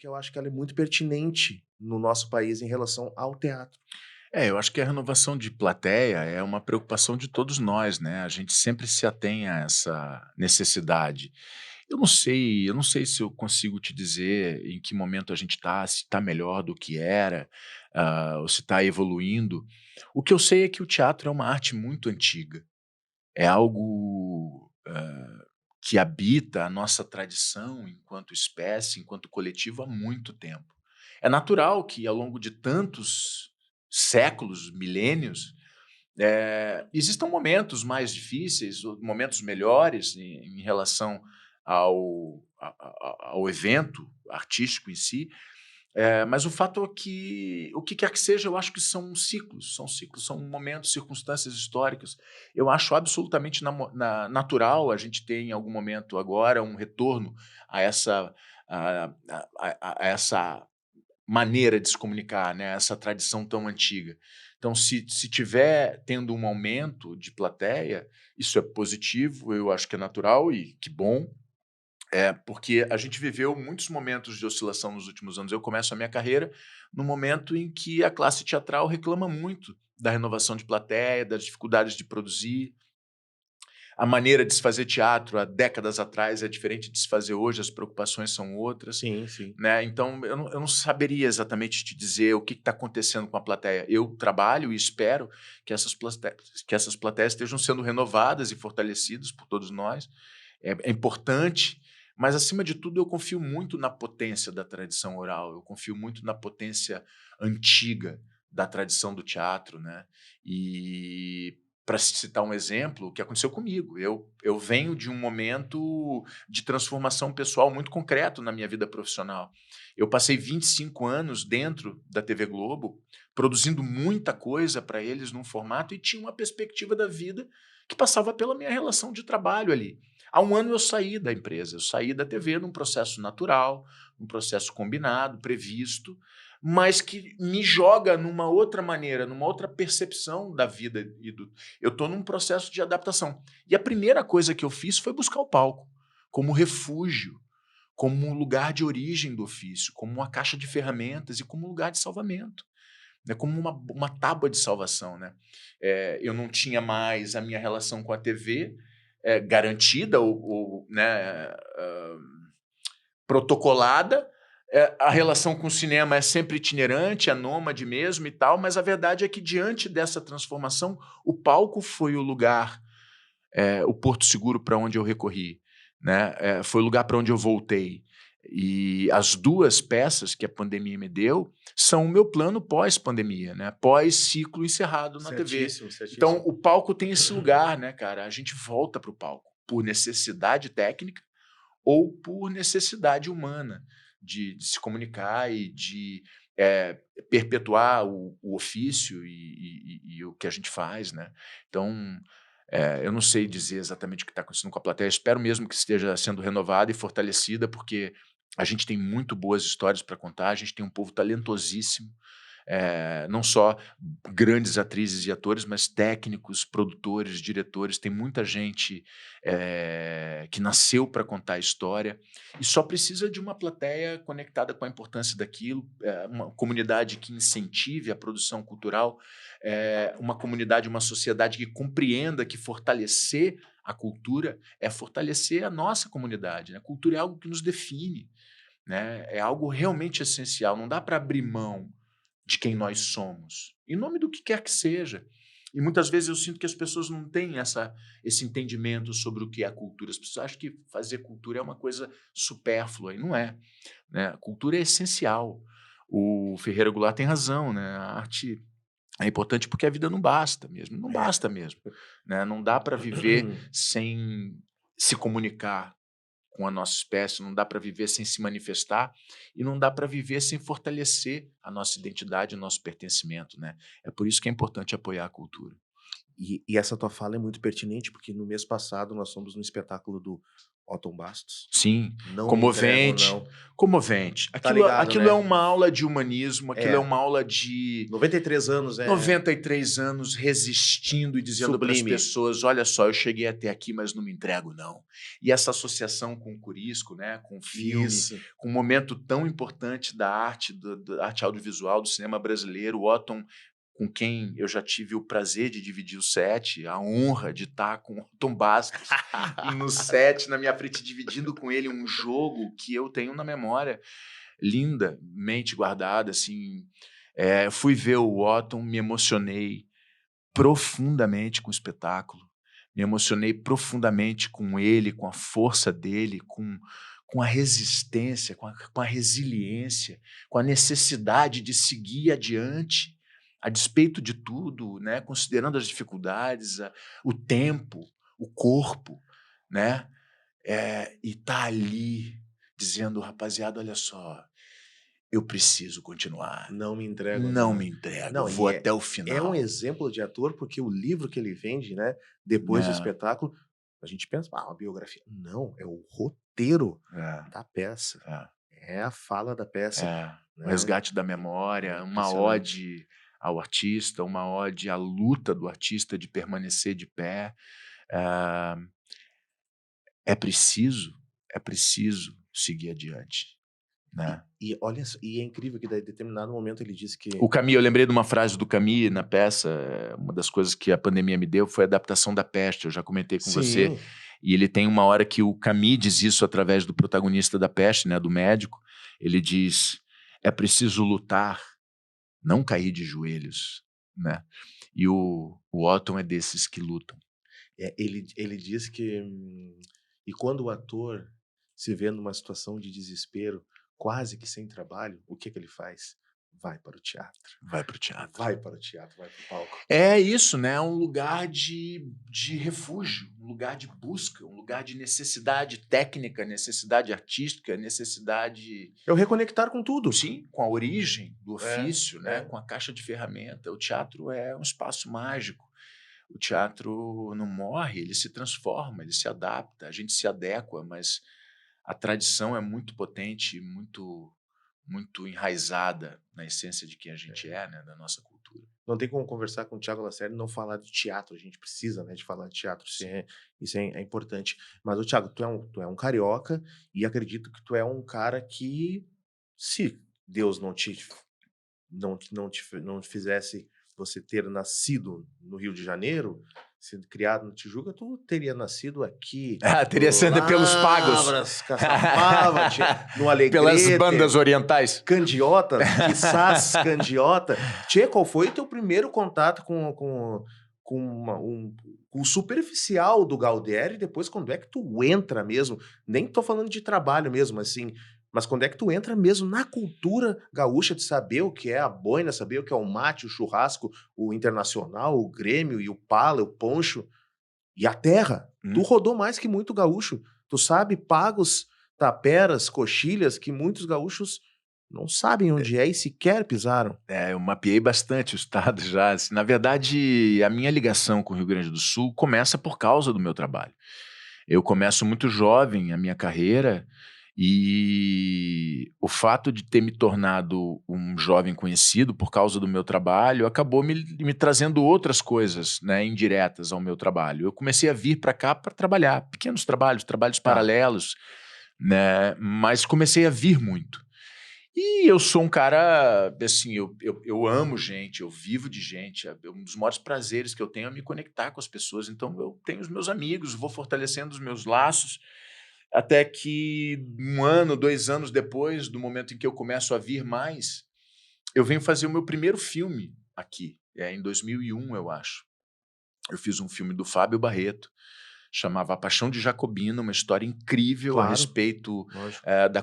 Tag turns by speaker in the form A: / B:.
A: porque eu acho que ela é muito pertinente no nosso país em relação ao teatro.
B: Eu acho que a renovação de plateia é uma preocupação de todos nós, né, a gente sempre se atém a essa necessidade. Eu não sei se eu consigo te dizer em que momento a gente está, se está melhor do que era, ou se está evoluindo. O que eu sei é que o teatro é uma arte muito antiga, é algo, que habita a nossa tradição enquanto espécie, enquanto coletivo há muito tempo. É natural que ao longo de tantos séculos, milênios, existam momentos mais difíceis, ou momentos melhores em relação ao evento artístico em si, mas o fato é que, o que quer que seja, eu acho que são ciclos, são momentos, circunstâncias históricas. Eu acho absolutamente natural a gente ter em algum momento agora um retorno a essa maneira de se comunicar, né, essa tradição tão antiga. Então, se tiver tendo um aumento de plateia, isso é positivo, eu acho que é natural e que bom, porque a gente viveu muitos momentos de oscilação nos últimos anos. Eu começo a minha carreira no momento em que a classe teatral reclama muito da renovação de plateia, das dificuldades de produzir. A maneira de se fazer teatro há décadas atrás é diferente de se fazer hoje, as preocupações são outras.
A: Sim, sim.
B: Né, então eu não saberia exatamente te dizer o que está acontecendo com a plateia. Eu trabalho e espero que essas plateias estejam sendo renovadas e fortalecidas por todos nós. É importante, mas acima de tudo eu confio muito na potência da tradição oral, eu confio muito na potência antiga da tradição do teatro, né. E, para citar um exemplo, o que aconteceu comigo, eu venho de um momento de transformação pessoal muito concreto na minha vida profissional. Eu passei 25 anos dentro da TV Globo, produzindo muita coisa para eles num formato e tinha uma perspectiva da vida que passava pela minha relação de trabalho ali. Há um ano eu saí da empresa, eu saí da TV num processo natural, num processo combinado, previsto, mas que me joga numa outra maneira, numa outra percepção da vida eu estou num processo de adaptação. E a primeira coisa que eu fiz foi buscar o palco, como refúgio, como um lugar de origem do ofício, como uma caixa de ferramentas e como um lugar de salvamento, né, como uma tábua de salvação, né. Eu não tinha mais a minha relação com a TV, garantida ou, né, protocolada, a relação com o cinema é sempre itinerante, é nômade mesmo e tal, mas a verdade é que diante dessa transformação, o palco foi o lugar, o porto seguro para onde eu recorri, né, foi o lugar para onde eu voltei. E as 2 peças que a pandemia me deu são o meu plano pós-pandemia, né, pós-ciclo encerrado na TV.
A: Certíssimo,
B: Então
A: certíssimo.
B: o palco tem esse lugar, né, cara, a gente volta para o palco, por necessidade técnica ou por necessidade humana de se comunicar e de, perpetuar o ofício e o que a gente faz, né. Então, eu não sei dizer exatamente o que está acontecendo com a plateia, espero mesmo que esteja sendo renovada e fortalecida, porque a gente tem muito boas histórias para contar, a gente tem um povo talentosíssimo, não só grandes atrizes e atores, mas técnicos, produtores, diretores, tem muita gente, que nasceu para contar a história e só precisa de uma plateia conectada com a importância daquilo, uma comunidade que incentive a produção cultural, uma comunidade, uma sociedade que compreenda que fortalecer a cultura é fortalecer a nossa comunidade, né, a cultura é algo que nos define, né, é algo realmente essencial, não dá para abrir mão de quem nós somos, em nome do que quer que seja. E muitas vezes eu sinto que as pessoas não têm esse entendimento sobre o que é a cultura. As pessoas acham que fazer cultura é uma coisa supérflua, e não é, né? A cultura é essencial. O Ferreira Goulart tem razão, né? A arte é importante porque a vida não basta mesmo, não basta mesmo, né? Não dá para viver sem se comunicar com a nossa espécie, não dá para viver sem se manifestar e não dá para viver sem fortalecer a nossa identidade, o nosso pertencimento, né. É por isso que é importante apoiar a cultura.
A: E essa tua fala é muito pertinente, porque no mês passado nós fomos no espetáculo do Otton Bastos.
B: Sim,
A: Não me entrego,
B: comovente,
A: não.
B: comovente.
A: Tá ligado,
B: Aquilo é
A: né?
B: uma aula de humanismo, aquilo é
A: É.
B: uma aula de
A: 93 anos
B: 93 anos resistindo e dizendo para as
A: sublime.
B: pessoas: olha só, eu cheguei até aqui, mas não me entrego, não. E essa associação com o Curisco, né, com o filme,
A: Isso.
B: com um momento tão importante da arte, da arte audiovisual do cinema brasileiro, o Otton, com quem eu já tive o prazer de dividir o set, a honra de estar com o Otton Bastos no set, na minha frente, dividindo com ele um jogo que eu tenho na memória, lindamente guardada, assim. Fui ver o Otton, me emocionei profundamente com o espetáculo, me emocionei profundamente com ele, com a força dele, com a resistência, com a resiliência, com a necessidade de seguir adiante, a despeito de tudo, né? Considerando as dificuldades, o tempo, o corpo, né? E tá ali dizendo: rapaziada, olha só, eu preciso continuar.
A: Não me entrego,
B: Não
A: não.
B: me entrego,
A: Não,
B: vou
A: e
B: até o
A: é um
B: final.
A: exemplo de ator, porque o livro que ele vende, né, depois do
B: É,
A: espetáculo, a gente pensa: "Ah, uma biografia". Não, é o roteiro
B: é,
A: da peça.
B: é,
A: É a fala da peça,
B: é. O
A: né.
B: resgate da
A: É
B: memória, uma
A: impressionante.
B: ode ao artista, uma ode à luta do artista de permanecer de pé. Ah, é preciso, é preciso seguir adiante, né.
A: E olha só, e é incrível que daí determinado momento ele disse que
B: O Camus, eu lembrei de uma frase do Camus na peça, uma das coisas que a pandemia me deu foi a adaptação da Peste, eu já comentei com você,
A: sim,
B: e ele tem uma hora que o Camus diz isso através do protagonista da Peste, né, do médico, ele diz: "É preciso lutar, não cair de joelhos", né. E o Otton é desses que lutam.
A: ele diz que, e quando o ator se vê numa situação de desespero, quase que sem trabalho, o que que ele faz? Vai para o teatro.
B: Vai para o teatro.
A: Vai para o teatro, vai para o palco.
B: É isso, né, um lugar de refúgio, um lugar de busca, um lugar de necessidade técnica, necessidade artística, necessidade,
A: É o reconectar com tudo.
B: sim, com a origem do
A: É,
B: ofício, né,
A: é.
B: com a caixa de ferramenta. O teatro é um espaço mágico. O teatro não morre, ele se transforma, ele se adapta, a gente se adequa, mas a tradição é muito potente, muito enraizada na essência de quem a gente é, né, da nossa cultura.
A: Não tem como conversar com o Thiago Lacerda e não falar de teatro, a gente precisa, né, de falar de teatro,
B: Sim.
A: Isso é importante. Mas, ô Thiago, tu é um carioca e acredito que tu é um cara que, se Deus não fizesse você ter nascido no Rio de Janeiro, sendo criado no Tijuca, tu teria nascido aqui
B: Ah, teria
A: no
B: sido pelos pagos.
A: Lavras, Caçapava, no
B: Pelas
A: Alegrete,
B: bandas orientais.
A: Candiota, quiçás Candiota. Tchê, qual foi o teu primeiro contato com com o superficial do Gaudieri, e depois quando é que tu entra mesmo, nem tô falando de trabalho mesmo, assim, mas quando é que tu entra mesmo na cultura gaúcha de saber o que é a boina, saber o que é o mate, o churrasco, o Internacional, o Grêmio e o Pala, o Poncho e a terra. Tu
B: Hum.
A: rodou mais que muito gaúcho. Tu sabe pagos, taperas, coxilhas que muitos gaúchos não sabem onde é e sequer pisaram.
B: Eu mapeei bastante o estado já, assim, na verdade, a minha ligação com o Rio Grande do Sul começa por causa do meu trabalho. Eu começo muito jovem a minha carreira e o fato de ter me tornado um jovem conhecido por causa do meu trabalho acabou me trazendo outras coisas, né, indiretas ao meu trabalho. Eu comecei a vir para cá para trabalhar, pequenos trabalhos, trabalhos
A: Tá.
B: paralelos, né, mas comecei a vir muito. E eu sou um cara, assim, eu amo gente, eu vivo de gente, um dos maiores prazeres que eu tenho é me conectar com as pessoas, então eu tenho os meus amigos, vou fortalecendo os meus laços, até que 1 ano, 2 anos depois do momento em que eu começo a vir mais, eu venho fazer o meu primeiro filme aqui, em 2001, eu acho. Eu fiz um filme do Fábio Barreto, chamava A Paixão de Jacobina, uma história incrível a
A: Claro,
B: respeito,
A: lógico.
B: da